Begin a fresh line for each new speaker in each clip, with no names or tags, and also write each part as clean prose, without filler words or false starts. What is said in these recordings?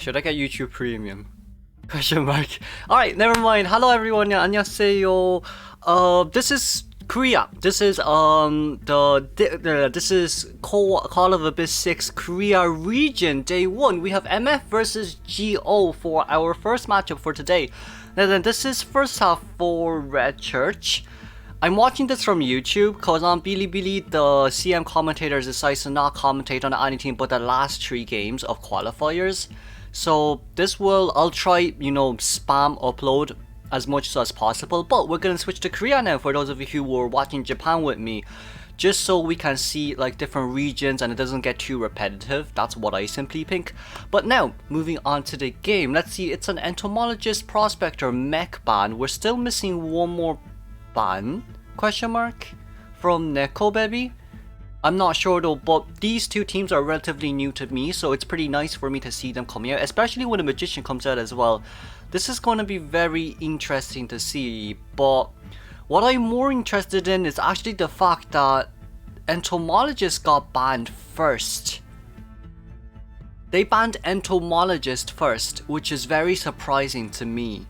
Should I get YouTube Premium? Question mark. Alright, never mind. Hello everyone. 안녕하세요. This is Korea. This is this is Call of VI 6 Korea region day 1. We have MF versus GO for our first matchup for today. Now then, this is first half for Red Church. I'm watching this from YouTube because on Bilibili the CM commentators decide to not commentate on anything but the last 3 games of qualifiers. So this will, I'll try, spam upload as much as possible, but we're gonna switch to Korea now for those of you who were watching Japan with me, just so we can see like different regions and it doesn't get too repetitive. That's what I simply think. But now, moving on to the game, let's see, it's an entomologist prospector mech ban. We're still missing one more ban, question mark, from Neko Baby. I'm not sure though, but these two teams are relatively new to me, so it's pretty nice for me to see them coming out, especially when a magician comes out as well. This is going to be very interesting to see, but what I'm more interested in is actually the fact that entomologist got banned first. They banned entomologist first, which is very surprising to me.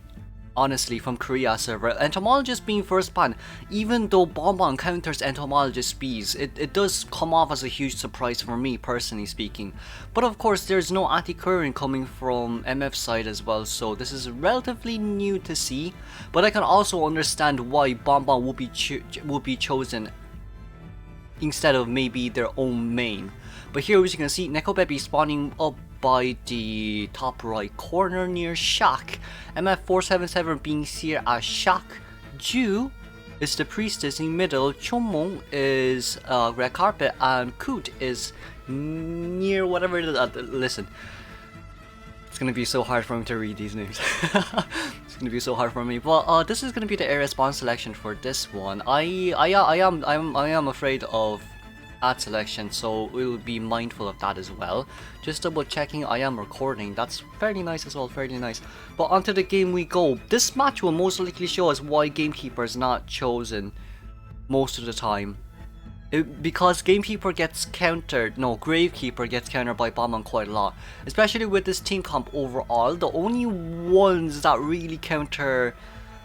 Honestly, from Korea server, entomologist being first banned, even though Bonbon counters entomologist bees, it does come off as a huge surprise for me personally speaking. But of course there's no anti-current coming from MF side as well, so this is relatively new to see, but I can also understand why Bonbon will be chosen instead of maybe their own main. But here as you can see, Neko Baby spawning up by the top right corner near Shak. MF477 being here as Shak. Ju is the priestess in middle. Chomong is red carpet, and Koot is near whatever it is. Listen, it's gonna be so hard for me to read these names. It's gonna be so hard for me. But this is gonna be the area spawn selection for this one. I am afraid of ad selection, so we'll be mindful of that as well. Just double checking I am recording. That's fairly nice as well, fairly nice. But onto the game we go. This match will most likely show us why Gamekeeper is not chosen most of the time. Because Gamekeeper gets countered, no, Gravekeeper gets countered by Bomb quite a lot. Especially with this team comp overall, the only ones that really counter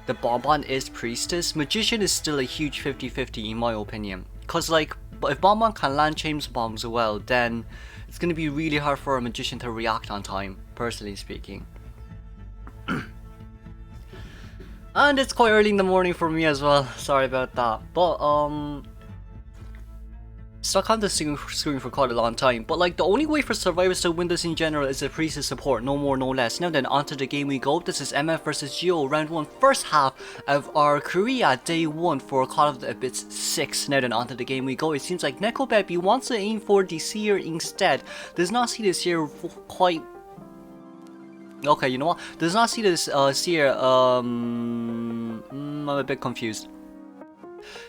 the Bonbon is Priestess. Magician is still a huge 50-50 in my opinion. Cause like, if Bonbon can land James bombs well, then it's gonna be really hard for a magician to react on time, personally speaking. And it's quite early in the morning for me as well, sorry about that. But stuck on the screen for quite a long time, but like the only way for survivors to win this in general is a priestess support, no more no less. Now then, onto the game we go. This is MF versus GO, round 1, first half of our Korea day 1 for Call of VI 6. Now then, onto the game we go. It seems like Neko Baby wants to aim for the Seer instead. Does not see this here quite. Okay, you know what? Does not see this Seer. I'm a bit confused.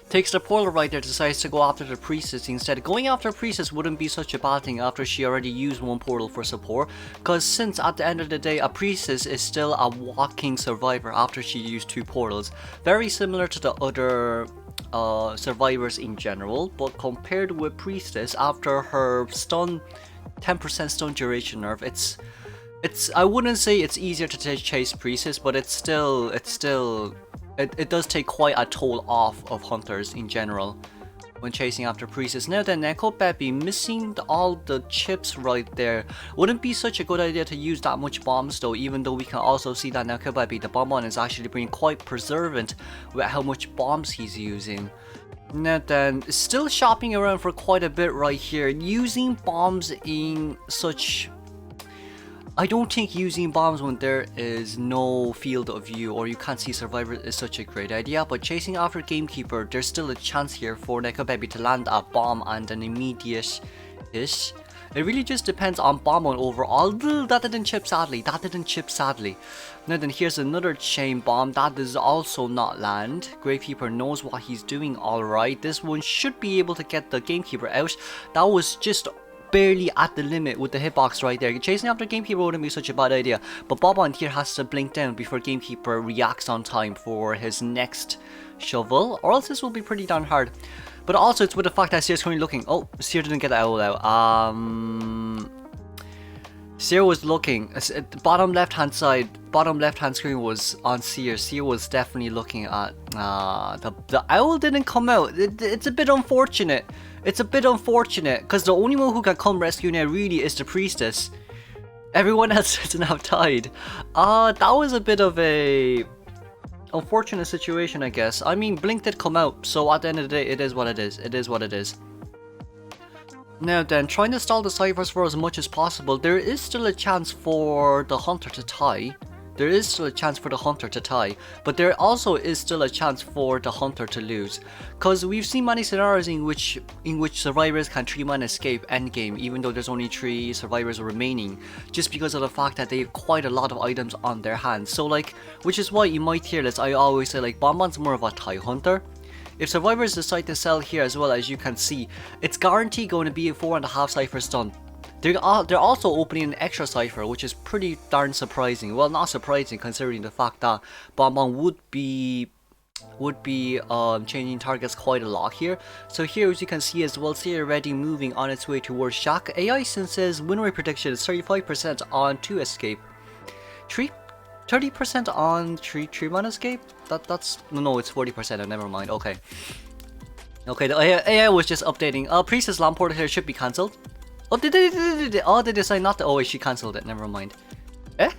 Takes the portal right there, decides to go after the priestess instead. Going after priestess wouldn't be such a bad thing after she already used one portal for support, because since at the end of the day a priestess is still a walking survivor after she used 2 portals. Very similar to the other survivors in general, but compared with priestess, after her stun 10% stun duration nerf, it's I wouldn't say it's easier to chase priestess, but it does take quite a toll off of hunters in general when chasing after priestess. Now then, Neko Baby missing all the chips right there. Wouldn't be such a good idea to use that much bombs though, even though we can also see that Neko Baby, the Bonbon, is actually being quite preservant with how much bombs he's using. Now then, still shopping around for quite a bit right here. Using bombs in such... I don't think using bombs when there is no field of view or you can't see survivors is such a great idea, but chasing after Gamekeeper, there's still a chance here for Neko Baby to land a bomb and an immediate-ish. It really just depends on bomb overall. That didn't chip sadly, Now then, here's another chain bomb, that does also not land. Gravekeeper knows what he's doing alright. This one should be able to get the Gamekeeper out. That was just barely at the limit with the hitbox right there. Chasing after Gamekeeper wouldn't be such a bad idea, but Bonbon here has to blink down before Gamekeeper reacts on time for his next shovel, or else this will be pretty darn hard. But also it's with the fact that Seer's currently looking. Oh, Seer didn't get the owl out. Seer was looking. The bottom left hand side, bottom left hand screen was on Seer. Seer was definitely looking at. The owl didn't come out. It's a bit unfortunate. It's a bit unfortunate because the only one who can come rescue now really is the priestess. Everyone else has now died. That was a bit of a unfortunate situation, I guess. I mean, Blink did come out, so at the end of the day, it is what it is. It is what it is. Now then, trying to stall the ciphers for as much as possible. There is still a chance for the hunter to tie. There is still a chance for the hunter to tie, but there also is still a chance for the hunter to lose. Cause we've seen many scenarios in which survivors can 3-man escape endgame, even though there's only 3 survivors remaining, just because of the fact that they have quite a lot of items on their hands. So like, which is why in my tier list I always say like Bonbon's more of a tie hunter. If survivors decide to sell here as well, as you can see, it's guaranteed going to be 4.5 ciphers done. They're also opening an extra cipher, which is pretty darn surprising. Well, not surprising considering the fact that Bonbon would be changing targets quite a lot here. So here, as you can see as well, see already moving on its way towards Shaq. AI says win rate prediction is 35% on 2 escape. 30% on 3-man escape? That's no, it's 40%. Never mind. Okay. Okay, the AI was just updating. Priestess Lamp Portal here should be cancelled. Oh, they decide not to. Oh, wait, she cancelled it. Never mind. Eh?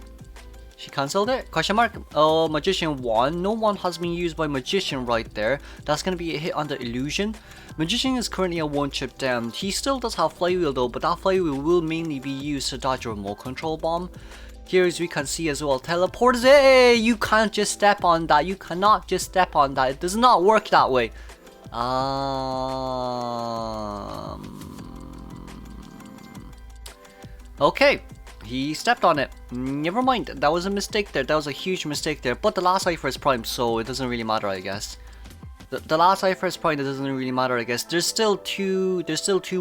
She cancelled it? Question mark. Oh, Magician 1. No one has been used by Magician right there. That's gonna be a hit on the illusion. Magician is currently a 1 chip down. He still does have Flywheel though, but that Flywheel will mainly be used to dodge a remote control bomb. Here, as we can see as well, teleporters. Hey, you can't just step on that. You cannot just step on that. It does not work that way. Okay, he stepped on it. Never mind. That was a mistake there. That was a huge mistake there. But the last cipher is primed, so it doesn't really matter, I guess. The last cipher is primed. It doesn't really matter, I guess. There's still two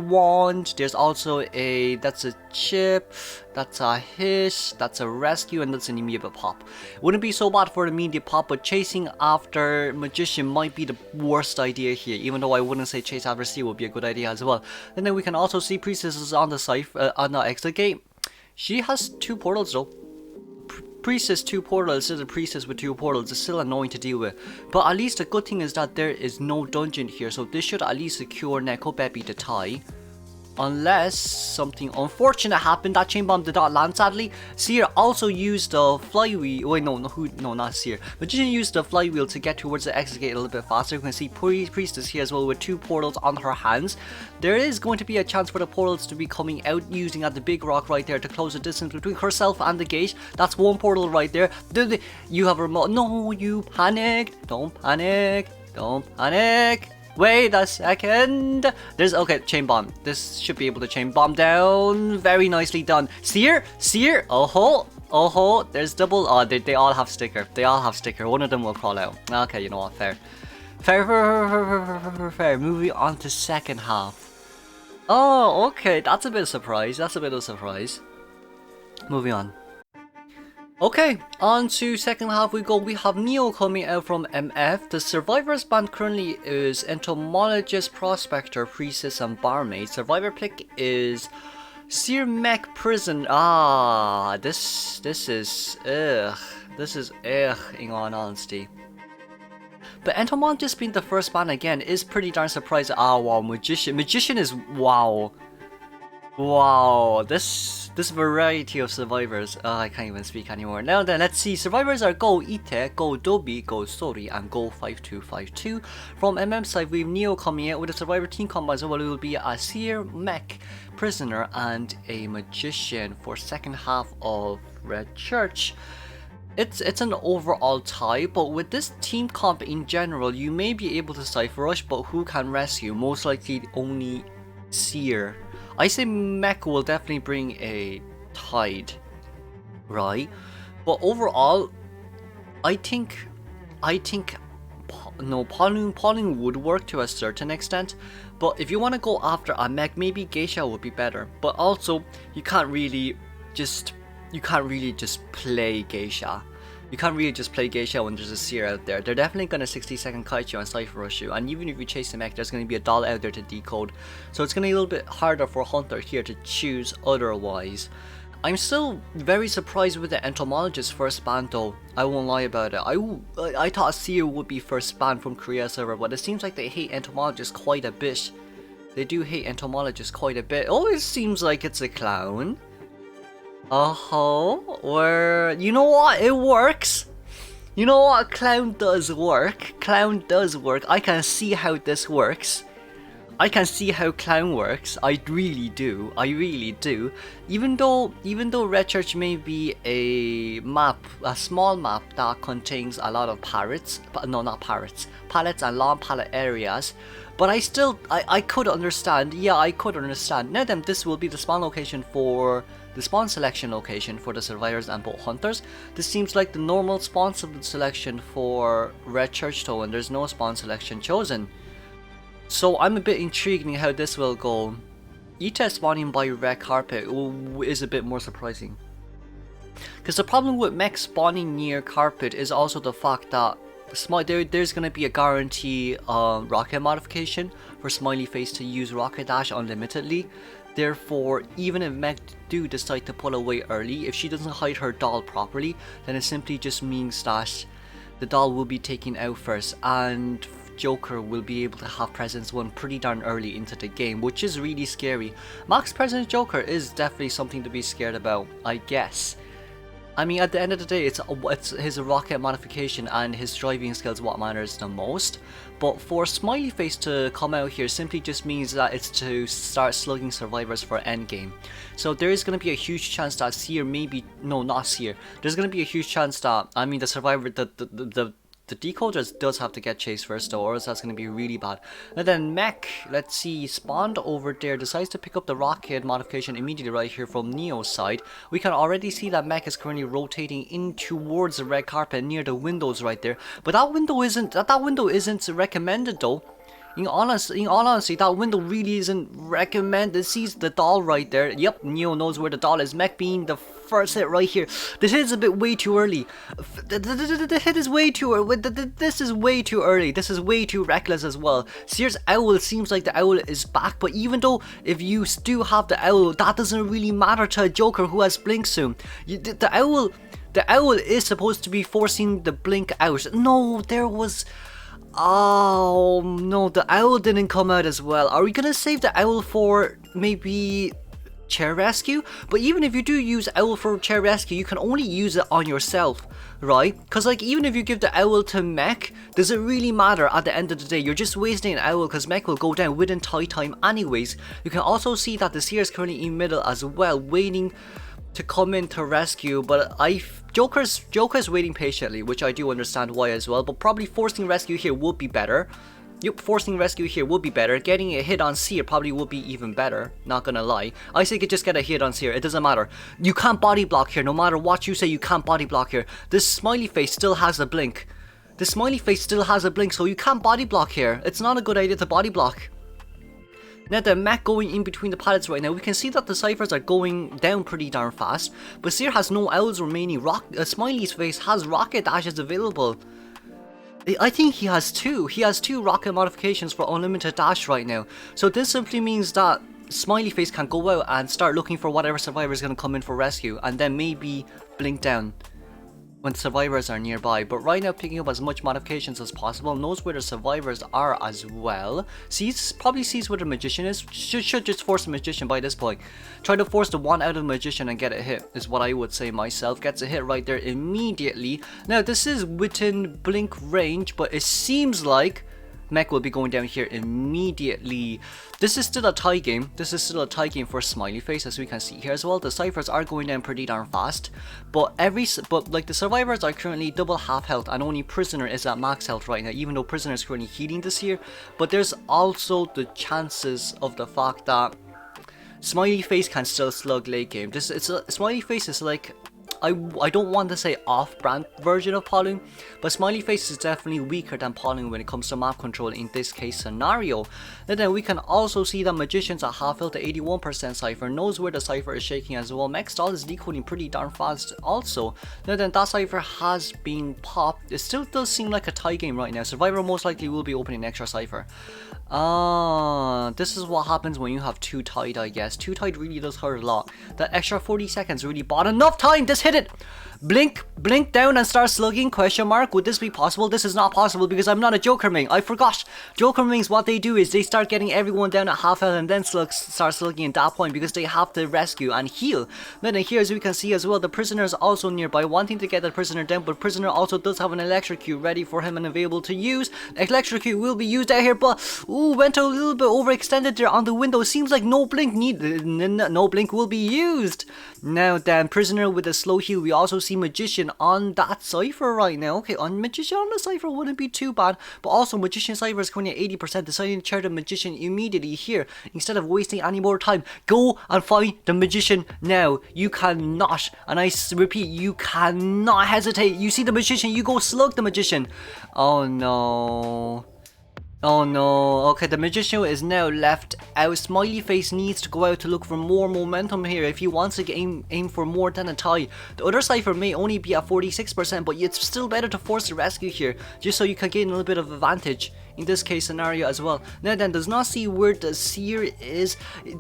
wands. There's also that's a chip. That's a hiss. That's a rescue, and that's an immediate pop. Wouldn't be so bad for an immediate pop, but chasing after Magician might be the worst idea here. Even though I wouldn't say chase after C would be a good idea as well. And then we can also see Priestess on the cipher on the exit gate. She has 2 portals though. Priestess 2 portals instead of Priestess with 2 portals is still annoying to deal with. But at least the good thing is that there is no dungeon here, so this should at least secure Neko Baby to tie. Unless something unfortunate happened, that chain bomb did not land sadly. Seer also used the flywheel. Wait, no, not Seer. Magician used the flywheel to get towards the exit gate a little bit faster. You can see Priestess here as well with 2 portals on her hands. There is going to be a chance for the portals to be coming out using at the big rock right there to close the distance between herself and the gate. That's 1 portal right there. You have a remote. No, you panicked. Don't panic. Don't panic. Wait a second. There's okay, chain bomb. This should be able to chain bomb down. Very nicely done. Seer. Oh, there's double. Oh, they all have sticker. They all have sticker. One of them will crawl out. Okay, you know what? Fair. Moving on to second half. Oh, okay. That's a bit of surprise. Moving on. Okay, on to second half we go. We have Neo coming out from MF. The survivors band currently is Entomologist, Prospector, Priestess, and Barmaid. Survivor pick is Seer Mech Prison. This is in all honesty. But Entomologist being the first band again is pretty darn surprising. Wow, Magician is wow. Wow, this variety of survivors. I can't even speak anymore. Now then, let's see. Survivors are Go Ite, Go Dobi, Go Sori, and Go 5252. From MM side, we have Neo coming out with a survivor team combo as well. It will be a Seer, Mech, Prisoner, and a Magician for second half of Red Church. It's an overall tie, but with this team comp in general, you may be able to cipher rush, but who can rescue? Most likely only Seer. I say Mech will definitely bring a tide, right? But overall, I think no, Pauling would work to a certain extent. But if you want to go after a Mech, maybe Geisha would be better. But also, you can't really just play Geisha. You can't really just play Geisha when there's a Seer out there. They're definitely gonna 60-second kite you and Cypher Rush you, and even if you chase the Mech, there's gonna be a doll out there to decode. So it's gonna be a little bit harder for Hunter here to choose otherwise. I'm still very surprised with the Entomologist first ban though. I won't lie about it. I thought Seer would be first ban from Korea server, but it seems like they hate Entomologists quite a bit. They do hate Entomologists quite a bit. Oh, it seems like it's a clown. Where... You know what? It works. You know what? Clown does work. Clown does work. I can see how this works. I can see how clown works. I really do. I really do. Even though Red Church may be a map, a small map that contains a lot of parrots, but no, not parrots, pallets and long pallet areas. But I could understand. Yeah, I could understand. Now then, this will be the spawn location for the spawn selection location for the survivors and boat hunters. This seems like the normal spawn selection for Red Church though, and there's no spawn selection chosen. So I'm a bit intrigued in how this will go. ETA spawning by red carpet is a bit more surprising. Because the problem with mech spawning near carpet is also the fact that there's going to be a guarantee rocket modification for Smiley Face to use Rocket Dash unlimitedly. Therefore, even if mech do decide to pull away early, if she doesn't hide her doll properly, then it simply just means that the doll will be taken out first, and Joker will be able to have Presence 1 pretty darn early into the game, which is really scary. Max Presence Joker is definitely something to be scared about, I guess. I mean, at the end of the day, it's his rocket modification and his driving skills what matters the most. But for Smiley Face to come out here simply just means that it's to start slugging survivors for endgame. So there is going to be a huge chance that Seer no, not Seer. There's going to be a huge chance that, I mean, the survivor, the Decoders does have to get chased first though, or else that's going to be really bad. And then Mech, let's see, spawned over there, decides to pick up the rocket modification immediately right here from Neo's side. We can already see that Mech is currently rotating in towards the red carpet near the windows right there. But that window isn't recommended though. In all honesty, that window really isn't recommended. It sees the doll right there. Yep, Neo knows where the doll is. Mech being the first hit right here. This hit is a bit way too early. The hit is way too early. This is way too early. This is way too reckless as well. Seer's owl seems like the owl is back, but even though if you do have the owl, that doesn't really matter to a Joker who has blink soon. The owl is supposed to be forcing the blink out. No, there was... Oh no, the owl didn't come out as well. Are we gonna save the owl for maybe chair rescue? But even if you do use owl for chair rescue, you can only use it on yourself, right? Because like even if you give the owl to Mech, does it really matter at the end of the day? You're just wasting an owl because Mech will go down within tight time anyways. You can also see that the Seer is currently in middle as well, waiting to come in to rescue, but Joker's waiting patiently, which I do understand why as well, but probably forcing rescue here would be better. Yep, forcing rescue here would be better. Getting a hit on Seer probably would be even better, not gonna lie. I say just get a hit on Seer, it doesn't matter. You can't body block here, no matter what you say, you can't body block here. This Smiley Face still has a blink. The Smiley Face still has a blink, so you can't body block here. It's not a good idea to body block. Now the Mech going in between the pallets right now, we can see that the ciphers are going down pretty darn fast, but Seer has no owls remaining. Smiley's Face has rocket dashes available. I think he has two. He has two rocket modifications for unlimited dash right now. So this simply means that Smiley Face can go out and start looking for whatever survivor is going to come in for rescue, and then maybe blink down when the survivors are nearby. But right now, picking up as much modifications as possible, knows where the survivors are as well. Probably sees where the magician is. Should just force the magician by this point. Try to force the one out of the magician and get a hit is what I would say myself. Gets a hit right there immediately. Now this is within blink range, but it seems like Mech will be going down here immediately. This is still a tie game. This is still a tie game for Smiley Face, as we can see here as well. The ciphers are going down pretty darn fast, but like the survivors are currently double half health, and only Prisoner is at max health right now, even though Prisoner is currently healing this here. But there's also the chances of the fact that Smiley Face can still slug late game. Smiley Face is like, I don't want to say off-brand version of Polling, but Smiley Face is definitely weaker than Polling when it comes to map control in this case scenario. And then we can also see that Magician's at half health, 81% Cypher, knows where the Cypher is shaking as well. Mech stall is decoding pretty darn fast also. Now then, that Cypher has been popped. It still does seem like a tie game right now. Survivor most likely will be opening extra Cypher. This is what happens when you have two tide, I guess. Two tide really does hurt a lot. That extra 40 seconds really bought enough time. Just hit it. Blink down and start slugging, question mark. Would this be possible? This is not possible because I'm not a Joker main. I forgot. Joker mains, what they do is they start getting everyone down at half health and then start slugging at that point because they have to rescue and heal. Then here, as we can see as well, the prisoner is also nearby, wanting to get the prisoner down, but prisoner also does have an electrocute ready for him and available to use. Electrocute will be used out here, but went a little bit overextended there on the window. Seems like no blink no blink will be used. Now then, prisoner with a slow heal. We also see magician on that cipher right now. Okay, on magician on the cipher wouldn't be too bad, but also magician cipher is currently at 80%. Deciding to charge the magician immediately here instead of wasting any more time. Go and fight the magician now. You cannot, and I repeat, you cannot hesitate. You see the magician, you go slug the magician. Oh no. Oh no, okay, the magician is now left out. Smiley face needs to go out to look for more momentum here if he wants to aim for more than a tie. The other cipher may only be at 46%, but it's still better to force the rescue here, just so you can gain a little bit of advantage in this case scenario as well. Now then, does not see where the seer is. He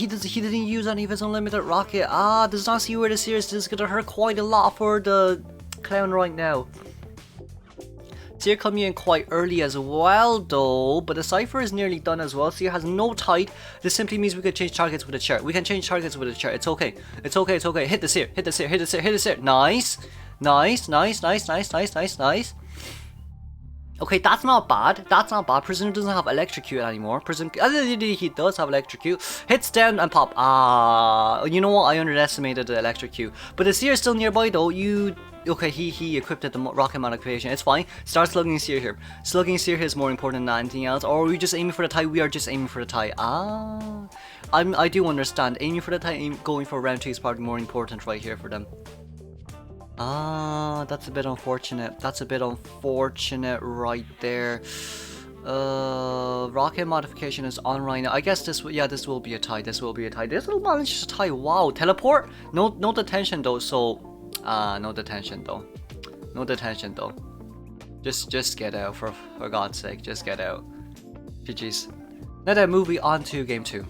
didn't use any of his unlimited rocket. Does not see where the seer is. This is gonna hurt quite a lot for the clown right now. Seer coming in quite early as well though, but the cipher is nearly done as well. Seer has no tide. This simply means we can change targets with a chair. We can change targets with a chair. It's okay. It's okay. It's okay. Hit the seer. Hit the seer. Hit the seer. Hit the seer. Nice. Nice. Nice. Nice. Nice. Nice. Nice. Nice. Okay, that's not bad. That's not bad. Prisoner doesn't have electrocute anymore. He does have electrocute. Hits down and pop. You know what? I underestimated the electrocute. But the seer is still nearby though. Okay, he equipped the rocket modification. It's fine. Start slugging seer here. Slugging seer here is more important than anything else. Or are we just aiming for the tie? We are just aiming for the tie. I do understand. Aiming for the tie, going for round 2 is probably more important right here for them. That's a bit unfortunate. That's a bit unfortunate right there. Rocket modification is on right now. I guess this will be a tie. This will be a tie. This will manage to tie. Wow, teleport. No detention though. So, no detention though. No detention though. Just get out for God's sake. Just get out. GG's. Now then, moving on to game 2.